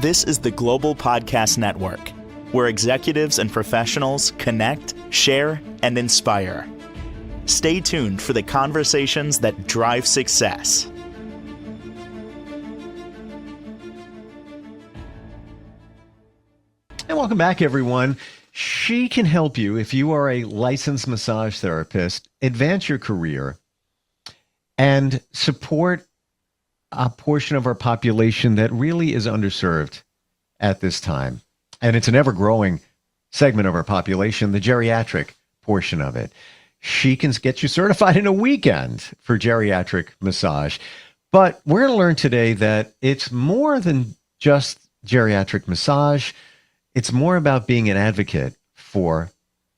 This is the Global Podcast Network, where executives and professionals connect, share, and inspire. Stay tuned for the conversations that drive success. And welcome back, everyone. She can help you if you are a licensed massage therapist, advance your career, and support a portion of our population that really is underserved at this time. And it's an ever-growing segment of our population, the geriatric portion of it. She can get you certified in a weekend for geriatric massage. But we're going to learn today that it's more than just geriatric massage. It's more about being an advocate for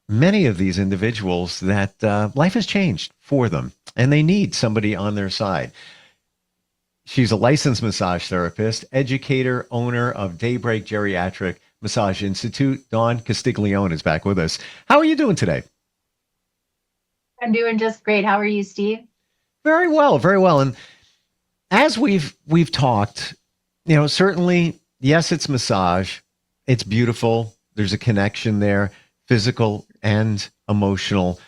many of these individuals that life has changed for them, and they need somebody on their side. She's a licensed massage therapist, educator, owner of Daybreak Geriatric Massage Institut. Dawn Castiglione is back with us. How are you doing today? I'm doing just great. How are you, Steve? Very well, very well. And as we've talked, certainly, yes, it's massage. It's beautiful. There's a connection there, physical and emotional.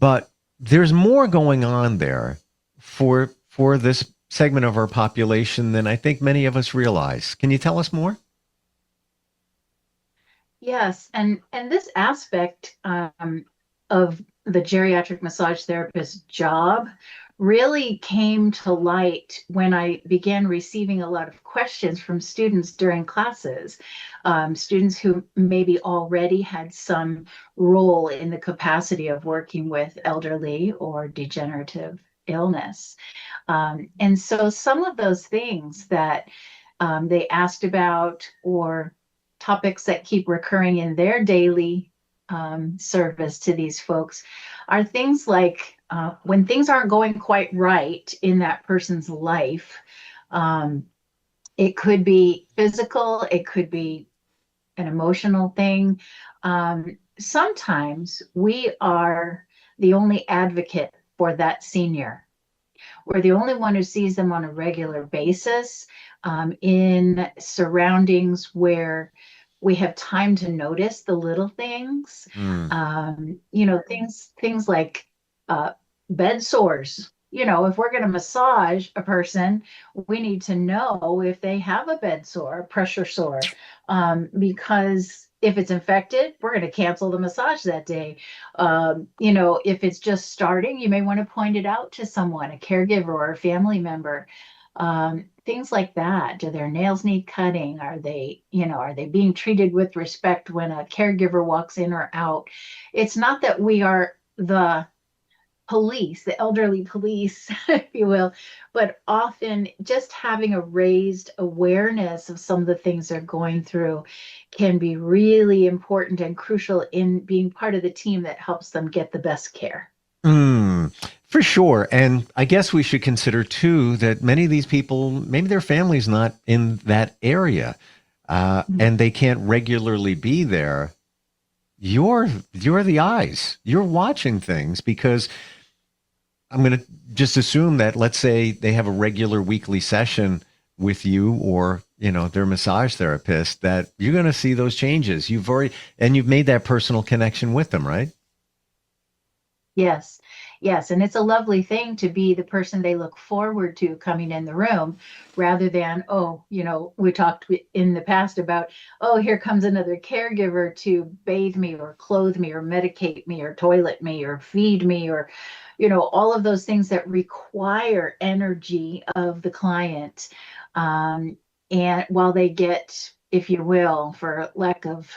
But there's more going on there for this segment of our population than I think many of us realize. Can you tell us more? Yes, and this aspect of the geriatric massage therapist job really came to light when I began receiving a lot of questions from students during classes, students who maybe already had some role in the capacity of working with elderly or degenerative illness. And so some of those things that they asked about, or topics that keep recurring in their daily service to these folks, are things like when things aren't going quite right in that person's life. It could be physical, it could be an emotional thing. Sometimes we are the only advocate for that senior. We're the only one who sees them on a regular basis in surroundings where we have time to notice the little things. Things like bed sores. If we're going to massage a person, we need to know if they have a bed sore, pressure sore, because if it's infected, we're going to cancel the massage that day. If it's just starting, you may want to point it out to someone, a caregiver or a family member. Things like that. Do their nails need cutting? Are they being treated with respect when a caregiver walks in or out? It's not that we are the police, the elderly police, if you will, but often just having a raised awareness of some of the things they're going through can be really important and crucial in being part of the team that helps them get the best care. For sure. And I guess we should consider too that many of these people, maybe their family's not in that area, and they can't regularly be there. You're the eyes. You're watching things, because I'm going to just assume that, let's say they have a regular weekly session with you or, their massage therapist, that you're going to see those changes. You've made that personal connection with them, right? Yes. And it's a lovely thing to be the person they look forward to coming in the room, rather than, we talked in the past about, here comes another caregiver to bathe me or clothe me or medicate me or toilet me or feed me, or, all of those things that require energy of the client. And while they get, if you will, for lack of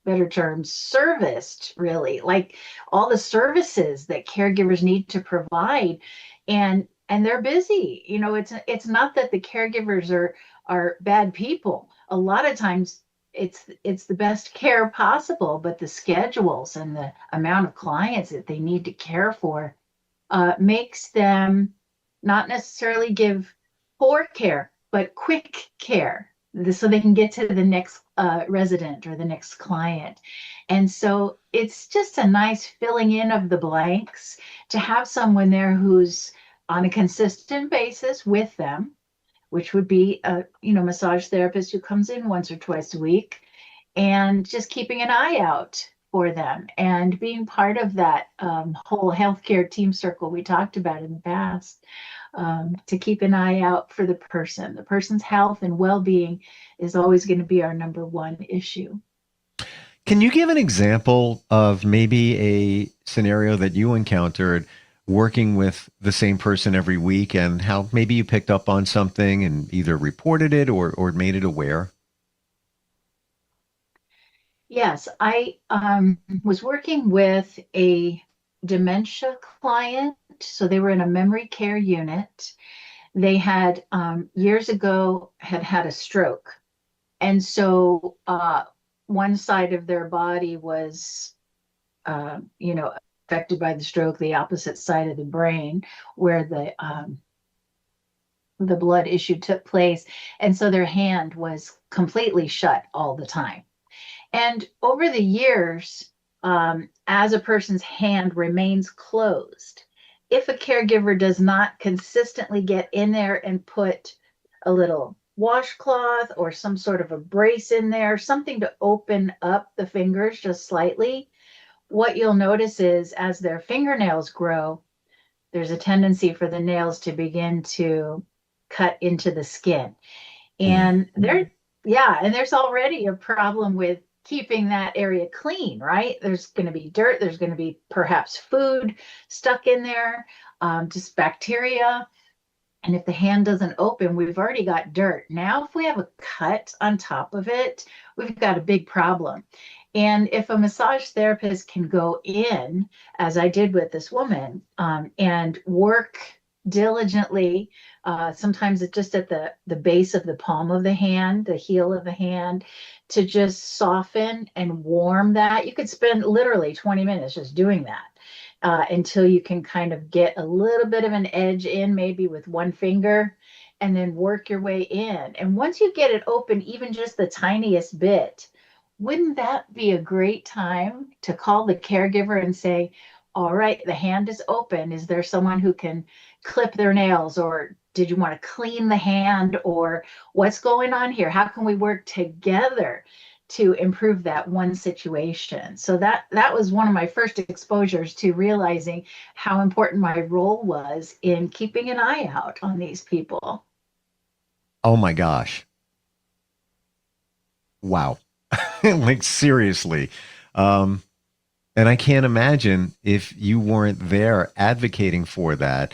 better terms, serviced, really, like all the services that caregivers need to provide, and they're busy. It's not that the caregivers are bad people. A lot of times it's the best care possible, but the schedules and the amount of clients that they need to care for makes them not necessarily give poor care, but quick care, so they can get to the next resident or the next client. And so it's just a nice filling in of the blanks to have someone there who's on a consistent basis with them, which would be a massage therapist who comes in once or twice a week, and just keeping an eye out for them and being part of that whole healthcare team circle we talked about in the past, to keep an eye out for the person. The person's health and well-being is always going to be our number one issue. Can you give an example of maybe a scenario that you encountered working with the same person every week and how maybe you picked up on something and either reported it or made it aware? Yes, I was working with a dementia client. So they were in a memory care unit. They had years ago had a stroke. And so one side of their body was, affected by the stroke, the opposite side of the brain where the blood issue took place. And so their hand was completely shut all the time. And over the years, as a person's hand remains closed, if a caregiver does not consistently get in there and put a little washcloth or some sort of a brace in there, something to open up the fingers just slightly, what you'll notice is as their fingernails grow, there's a tendency for the nails to begin to cut into the skin. And there's already a problem with keeping that area clean, right? There's going to be dirt. There's going to be perhaps food stuck in there, just bacteria. And if the hand doesn't open, we've already got dirt. Now, if we have a cut on top of it, we've got a big problem. And if a massage therapist can go in, as I did with this woman, and work diligently, sometimes it's just at the base of the palm of the hand, the heel of the hand, to just soften and warm that. You could spend literally 20 minutes just doing that. Until you can kind of get a little bit of an edge in, maybe with one finger, and then work your way in. And once you get it open, even just the tiniest bit, wouldn't that be a great time to call the caregiver and say, all right, the hand is open. Is there someone who can clip their nails, or did you want to clean the hand, or what's going on here? How can we work together to improve that one situation? So that was one of my first exposures to realizing how important my role was in keeping an eye out on these people. Oh my gosh. Wow. Like seriously. And I can't imagine if you weren't there advocating for that.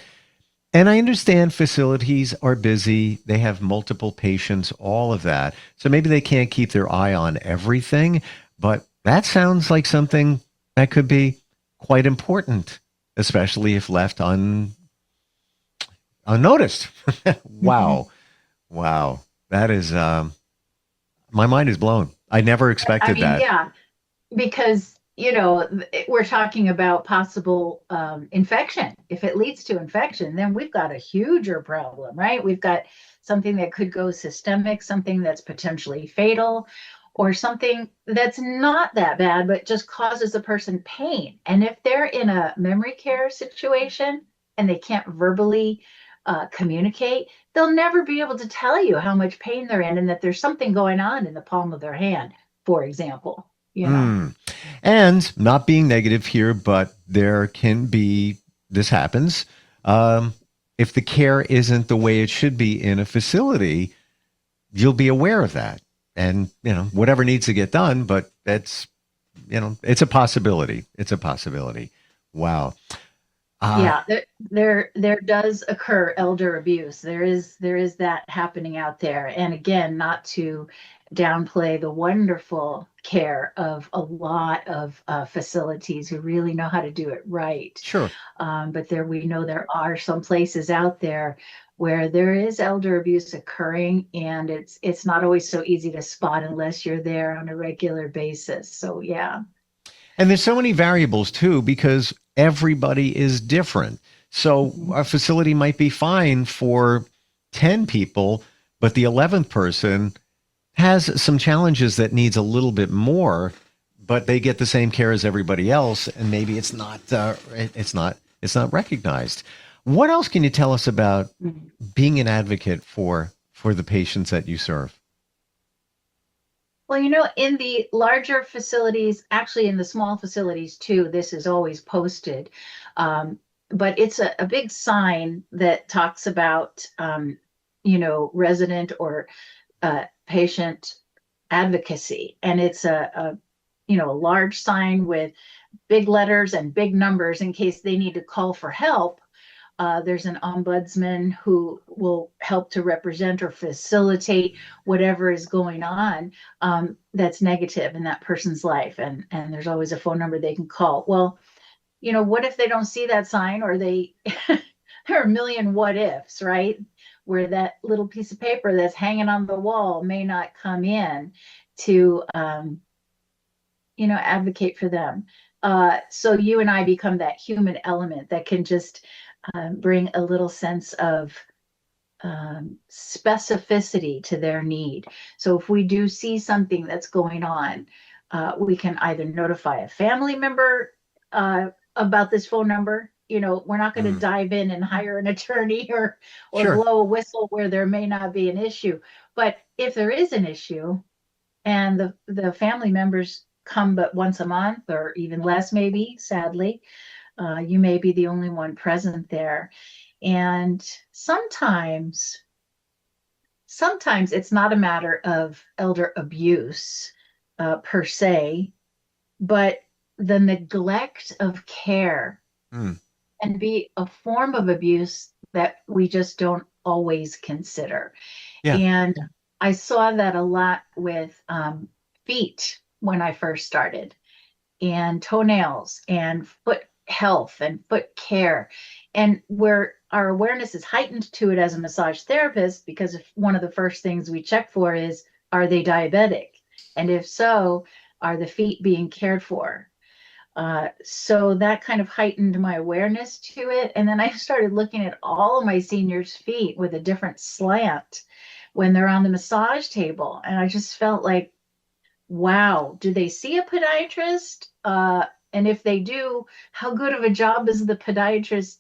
And I understand facilities are busy. They have multiple patients, all of that. So maybe they can't keep their eye on everything, but that sounds like something that could be quite important, especially if left unnoticed. Wow. Wow. That is, my mind is blown. I never expected that. Yeah, because we're talking about possible infection. If it leads to infection, then we've got a huger problem, right? We've got something that could go systemic, something that's potentially fatal, or something that's not that bad, but just causes a person pain. And if they're in a memory care situation and they can't verbally communicate, they'll never be able to tell you how much pain they're in and that there's something going on in the palm of their hand, for example. And not being negative here, but there can be, this happens. If the care isn't the way it should be in a facility, you'll be aware of that. And, whatever needs to get done, but that's, it's a possibility. It's a possibility. Wow. There does occur elder abuse. There is that happening out there. And again, not to downplay the wonderful care of a lot of facilities who really know how to do it right. Sure. But we know there are some places out there where there is elder abuse occurring, and it's not always so easy to spot unless you're there on a regular basis. So yeah. And there's so many variables too, because everybody is different. So a facility might be fine for 10 people, but the 11th person has some challenges that needs a little bit more, but they get the same care as everybody else, and maybe it's not recognized. What else can you tell us about being an advocate for for the patients that you serve? Well, in the larger facilities, actually in the small facilities too, this is always posted. But it's a big sign that talks about, resident or patient advocacy. And it's a large sign with big letters and big numbers in case they need to call for help. There's an ombudsman who will help to represent or facilitate whatever is going on that's negative in that person's life. And there's always a phone number they can call. Well, what if they don't see that sign, or there are a million what ifs, right? Where that little piece of paper that's hanging on the wall may not come in to, advocate for them. So you and I become that human element that can just bring a little sense of specificity to their need. So if we do see something that's going on, we can either notify a family member about this phone number. We're not going to dive in and hire an attorney or Sure. blow a whistle where there may not be an issue. But if there is an issue and the family members come but once a month or even less, maybe, sadly, you may be the only one present there. And sometimes it's not a matter of elder abuse per se, but the neglect of care can be a form of abuse that we just don't always consider. Yeah. And I saw that a lot with feet when I first started, and toenails and foot health and foot care, and where our awareness is heightened to it as a massage therapist, because if one of the first things we check for is, are they diabetic? And if so, are the feet being cared for? So that kind of heightened my awareness to it. And then I started looking at all of my seniors' feet with a different slant when they're on the massage table. And I just felt like, wow, do they see a podiatrist? And if they do, how good of a job is the podiatrist,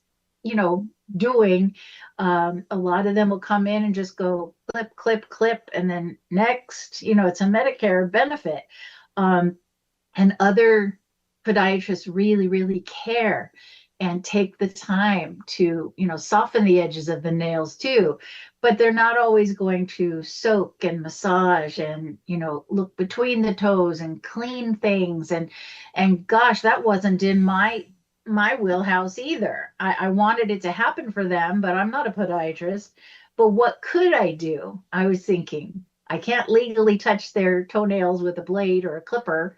doing? A lot of them will come in and just go clip, clip, clip, and then next, it's a Medicare benefit. And other podiatrists really, really care and take the time to, soften the edges of the nails too. But they're not always going to soak and massage and, look between the toes and clean things. And gosh, that wasn't in my wheelhouse either. I wanted it to happen for them, but I'm not a podiatrist. But what could I do? I was thinking, I can't legally touch their toenails with a blade or a clipper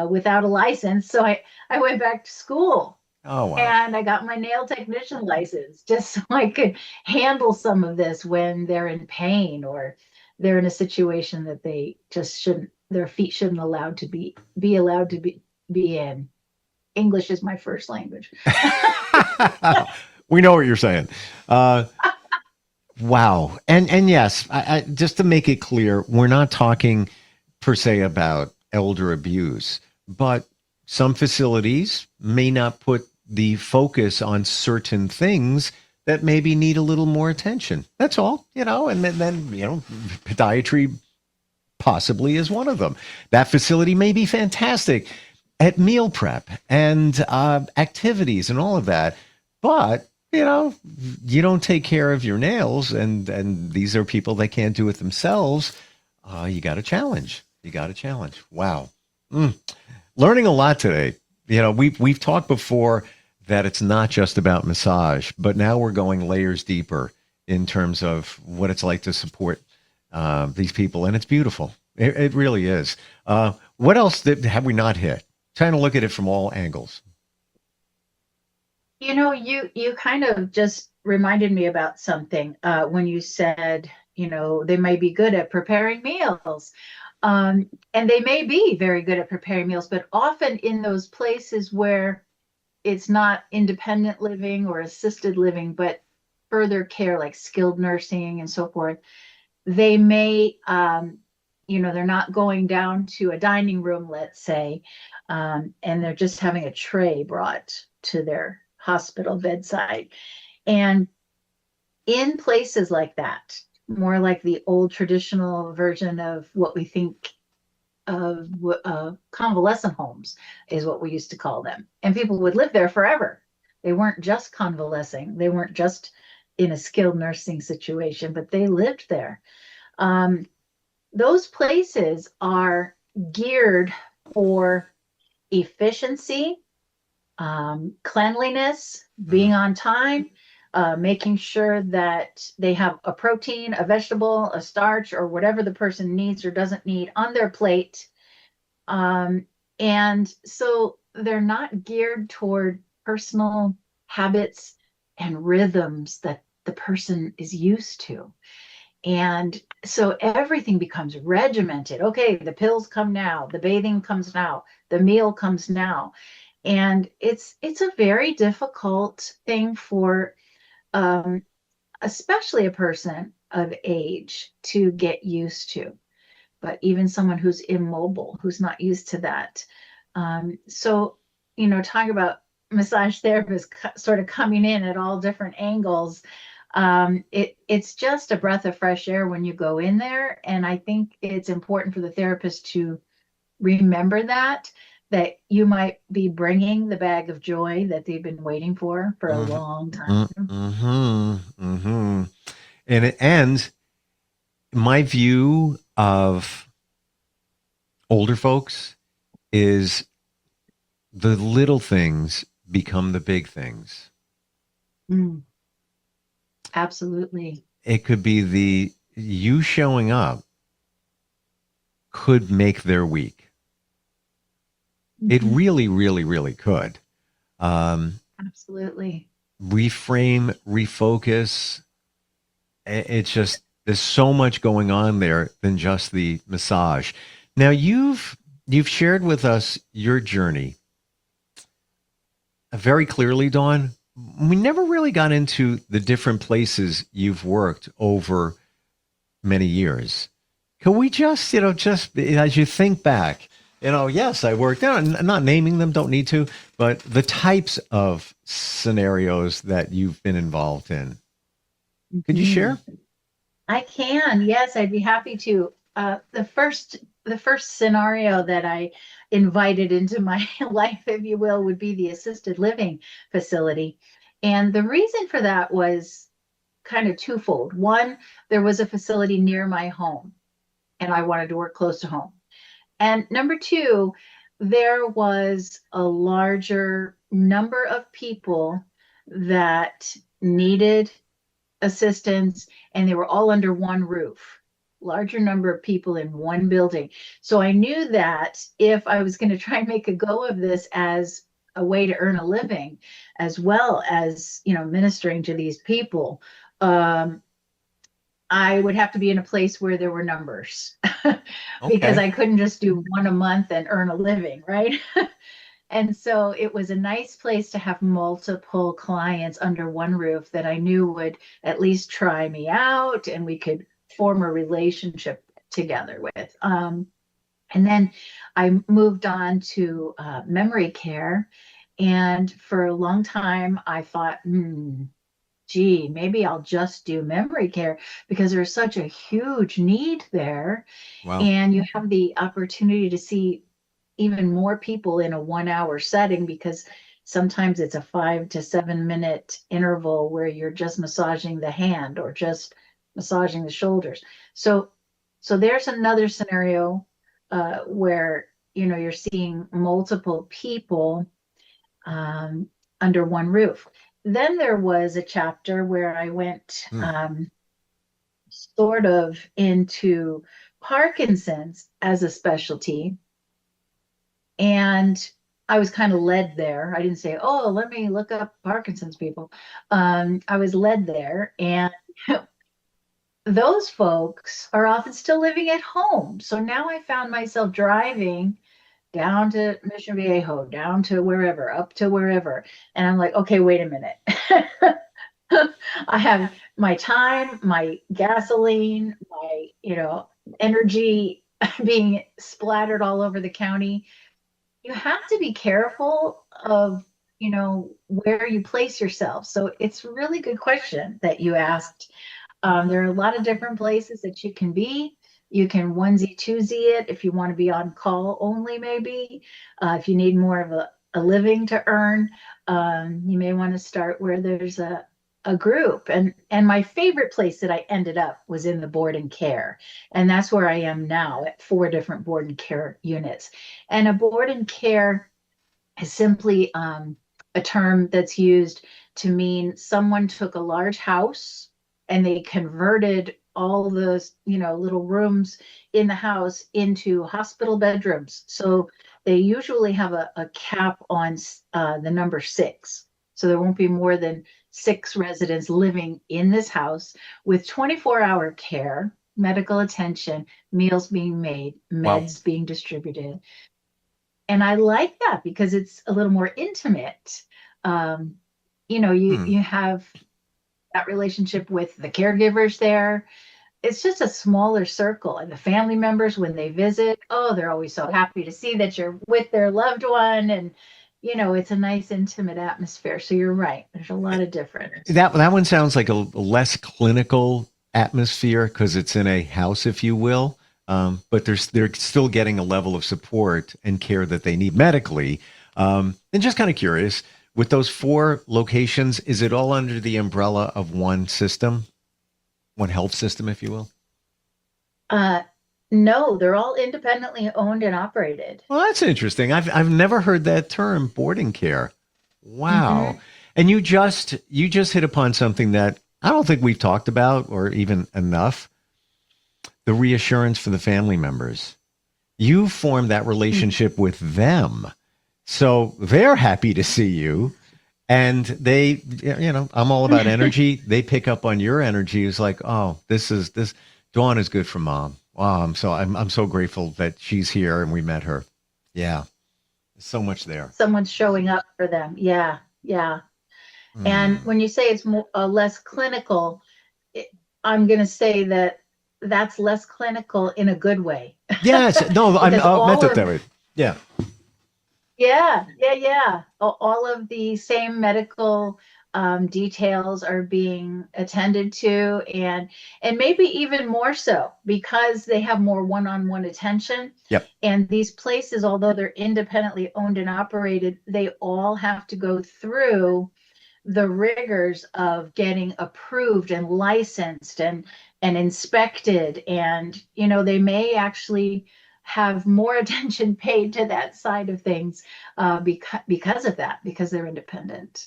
without a license. So I went back to school. Oh, wow. And I got my nail technician license just so I could handle some of this when they're in pain or they're in a situation that they just their feet shouldn't allowed to be allowed to be in. English is my first language. We know what you're saying. Wow. And yes, I just to make it clear, we're not talking per se about elder abuse, but some facilities may not put the focus on certain things that maybe need a little more attention. That's all, and then podiatry possibly is one of them. That facility may be fantastic at meal prep and activities and all of that, but you don't take care of your nails, and these are people that can't do it themselves. You got to challenge. Wow. Learning a lot today. We've talked before that it's not just about massage, but now we're going layers deeper in terms of what it's like to support these people, and it's beautiful. It really is. What else have we not hit? Trying to look at it from all angles. You kind of just reminded me about something when you said, they may be good at preparing meals. And they may be very good at preparing meals, but often in those places where it's not independent living or assisted living, but further care like skilled nursing and so forth, they may, they're not going down to a dining room, let's say, and they're just having a tray brought to their hospital bedside. And in places like that, more like the old traditional version of what we think of convalescent homes is what we used to call them. And people would live there forever. They weren't just convalescing. They weren't just in a skilled nursing situation, but they lived there. Um, those places are geared for efficiency, cleanliness, being on time, making sure that they have a protein, a vegetable, a starch, or whatever the person needs or doesn't need on their plate. And so they're not geared toward personal habits and rhythms that the person is used to. And so everything becomes regimented. Okay, the pills come now, the bathing comes now, the meal comes now. And it's a very difficult thing for especially a person of age to get used to, but even someone who's immobile, who's not used to that. So, talking about massage therapists sort of coming in at all different angles, it's just a breath of fresh air when you go in there. And I think it's important for the therapist to remember that you might be bringing the bag of joy that they've been waiting for a long time. Mm-hmm. Mm-hmm. And my view of older folks is the little things become the big things. Mm, absolutely. It could be you showing up could make their week. It Mhm. really, really, really could. Absolutely. Reframe, refocus. It's just there's so much going on there than just the massage. Now you've shared with us your journey very clearly, Dawn. We never really got into the different places you've worked over many years. Can we just as you think back, yes, I worked there. I'm not naming them, don't need to, but the types of scenarios that you've been involved in. Could you Mhm. share? I can. Yes, I'd be happy to. The first scenario that I invited into my life, if you will, would be the assisted living facility. And the reason for that was kind of twofold. One, there was a facility near my home, and I wanted to work close to home. And number two, there was a larger number of people that needed assistance, and they were all under one roof, larger number of people in one building. So I knew that if I was going to try and make a go of this as a way to earn a living, as well as ministering to these people, um, I would have to be in a place where there were numbers because Okay. I couldn't just do one a month and earn a living, right? And so it was a nice place to have multiple clients under one roof that I knew would at least try me out and we could form a relationship together with. And then I moved on to memory care. And for a long time, I thought, gee, maybe I'll just do memory care because there's such a huge need there. Wow. And you have the opportunity to see even more people in a 1 hour setting because sometimes it's a 5 to 7 minute interval where you're just massaging the hand or just massaging the shoulders. So there's another scenario where you're seeing multiple people um, under one roof. Then there was a chapter where I went Hmm. sort of into Parkinson's as a specialty. And I was kind of led there. I didn't say, oh, let me look up Parkinson's people. I was led there. And those folks are often still living at home. So now I found myself driving down to Mission Viejo, down to wherever, up to wherever. And I'm like, okay, wait a minute. I have my time, my gasoline, my, energy being splattered all over the county. You have to be careful of, where you place yourself. So it's a really good question that you asked. There are a lot of different places that you can be. You can onesie twosie it if you want to be on call only, maybe. If you need more of a living to earn, you may want to start where there's a group. And my favorite place that I ended up was in the board and care. And that's where I am now at 4 different board and care units. And a board and care is simply a term that's used to mean someone took a large house and they converted all those, little rooms in the house into hospital bedrooms. So they usually have a cap on the number 6. So there won't be more than 6 residents living in this house with 24-hour care, medical attention, meals being made, Wow. meds being distributed. And I like that because it's a little more intimate. You have that relationship with the caregivers there. It's just a smaller circle. And the family members, when they visit, oh, they're always so happy to see that you're with their loved one. And, it's a nice, intimate atmosphere. So you're right. There's a lot of difference. That one sounds like a less clinical atmosphere because it's in a house, if you will. But they're still getting a level of support and care that they need medically. And just kind of curious, with those 4 locations, is it all under the umbrella of one system, one health system, if you will? No, they're all independently owned and operated. Well, that's interesting. I've never heard that term, boarding care. Wow. Mm-hmm. And you just hit upon something that I don't think we've talked about or even enough. The reassurance for the family members. You form that relationship with them. So they're happy to see you. And they, I'm all about energy. They pick up on your energy. It's like, oh, this Dawn is good for Mom. Wow, I'm so grateful that she's here and we met her. Yeah. So much there. Someone's showing up for them. Yeah. Yeah. And when you say it's more less clinical, I'm going to say that's less clinical in a good way. Yes. No, I meant it that way. Yeah. Yeah. All of the same medical details are being attended to, and maybe even more so because they have more one-on-one attention. Yep. And these places, although they're independently owned and operated, they all have to go through the rigors of getting approved and licensed and inspected. And, they may actually have more attention paid to that side of things because of that, because they're independent.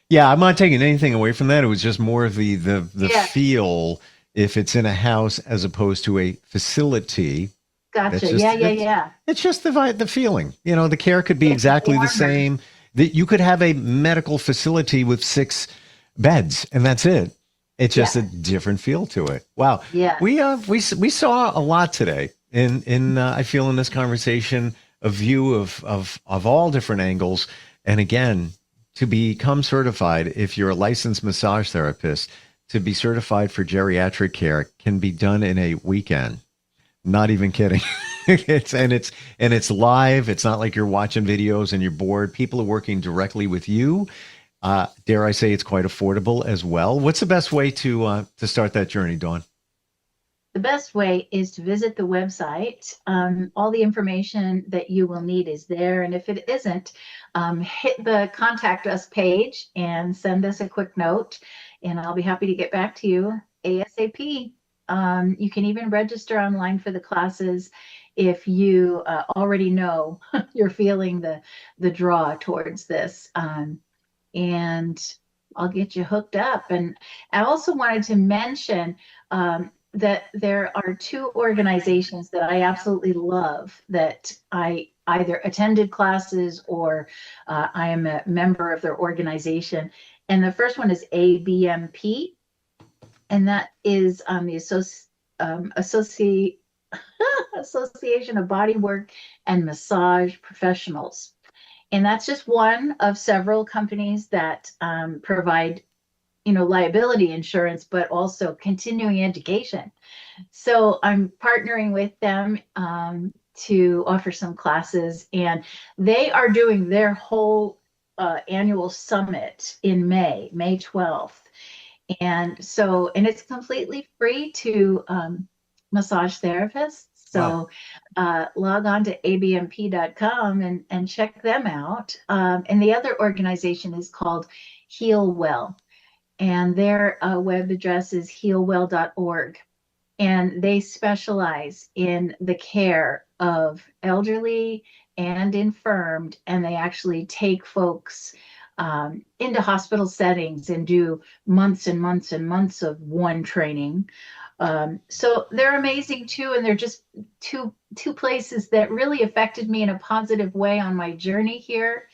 Yeah, I'm not taking anything away from that. It was just more of the feel if it's in a house as opposed to a facility. Gotcha. Yeah. It's just the feeling. The care could be exactly the same. That you could have a medical facility with 6 beds, and that's it. It's just a different feel to it. Wow. Yeah. We saw a lot today in I feel in this conversation a view of all different angles. And again, to become certified, if you're a licensed massage therapist, to be certified for geriatric care can be done in a weekend. Not even kidding. It's live. It's not like you're watching videos and you're bored. People are working directly with you. Dare I say it's quite affordable as well. What's the best way to start that journey, Dawn? The best way is to visit the website. All the information that you will need is there. And if it isn't, hit the contact us page and send us a quick note, and I'll be happy to get back to you ASAP. You can even register online for the classes if you already know you're feeling the draw towards this. And I'll get you hooked up. And I also wanted to mention that there are 2 organizations that I absolutely love that I either attended classes or I am a member of their organization. And the first one is ABMP, and that is the Association of Bodywork and Massage Professionals. And that's just one of several companies that provide, liability insurance, but also continuing education. So I'm partnering with them to offer some classes, and they are doing their whole annual summit in May 12th. And it's completely free to massage therapists. So log on to abmp.com and check them out. And the other organization is called Heal Well, and their web address is healwell.org. And they specialize in the care of elderly and infirmed, and they actually take folks into hospital settings and do months and months and months of one training. So they're amazing too, and they're just two places that really affected me in a positive way on my journey here.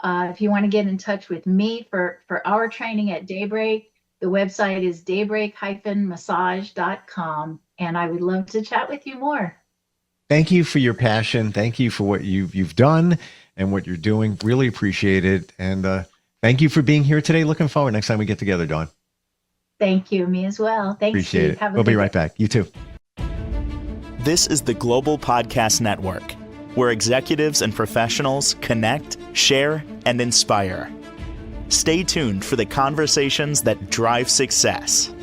If you want to get in touch with me for our training at Daybreak, the website is daybreak-massage.com, and I would love to chat with you more. Thank you for your passion. Thank you for what you've done and what you're doing. Really appreciate it. And thank you for being here today. Looking forward next time we get together, Dawn. Thank you. Me as well. Thanks, Appreciate Steve. it. We'll be right back. You too. This is the Global Podcast Network, where executives and professionals connect, share, and inspire. Stay tuned for the conversations that drive success.